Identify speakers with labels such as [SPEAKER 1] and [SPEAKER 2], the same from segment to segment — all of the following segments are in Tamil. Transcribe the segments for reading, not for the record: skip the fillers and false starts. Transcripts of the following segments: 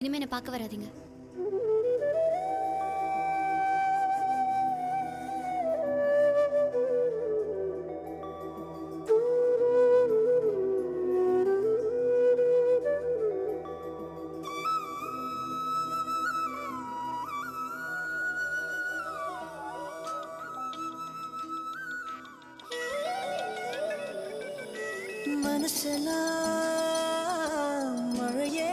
[SPEAKER 1] இனிமே என்ன பார்க்க வராதீங்க.
[SPEAKER 2] மனசெல்லாம் மழையே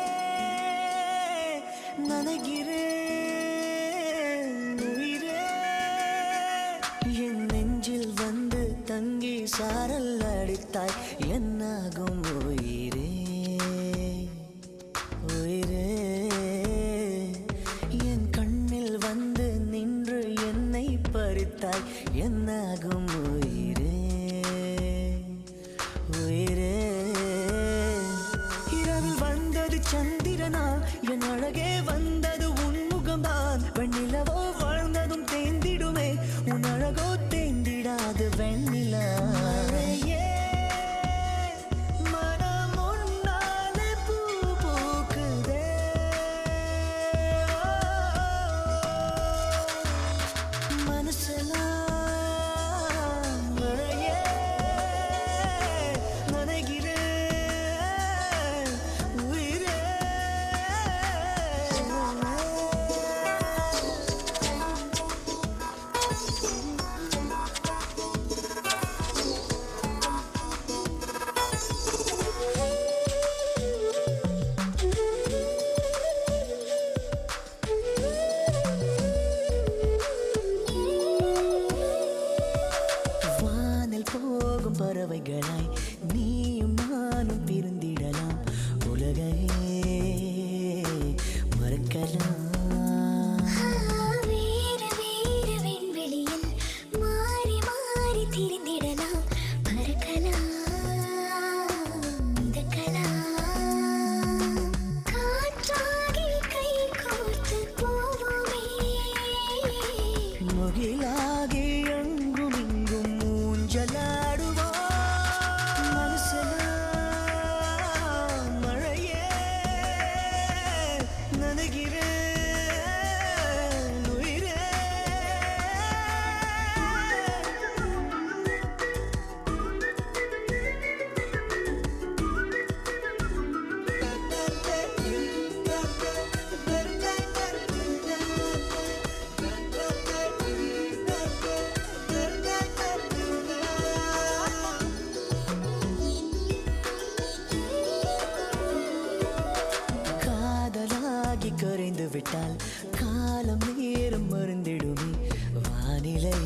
[SPEAKER 2] நனைகிறேன் உயிரே என் நெஞ்சில் வந்து தங்கி சாரல் அடித்தாய் என்னாகும் உயிரே உயிரே என் கண்ணில் வந்து நின்று என்னை பறித்தாய் என்னாகும் உயிரே உயிரே இரவில் வந்தது சந்திரனா என் அழகே வந்தது உன் முகம்தான் வெண்ணிலவோ வாழ்ந்ததும் தேந்திடுமே உன் அழகோ தேந்திடாது வெண்ணிலா மனம் உன்னாலே பூ பூக்குதே மனசெல்லாம் போகும் பறவைகளாய் நீயும் நானும் பிரிந்திடலாம் உலகையே மறக்கலாம்
[SPEAKER 3] வேறு வேறு விண்வெளியில் மாறி மாறி திரிந்திடலாம் பறக்கலாம் மிதக்கலாம் காற்றாகி கை கோர்த்து போவோமே
[SPEAKER 2] முகிலாகி எங்கும் இங்கும் ஊஞ்சலாடுவோம் மனசெல்லாம் மழையே நனைகிறேன் உயிரே காதலாகி கரைந்து விட்டால் காலம் நேரம் மறந்திடுமே வானிலை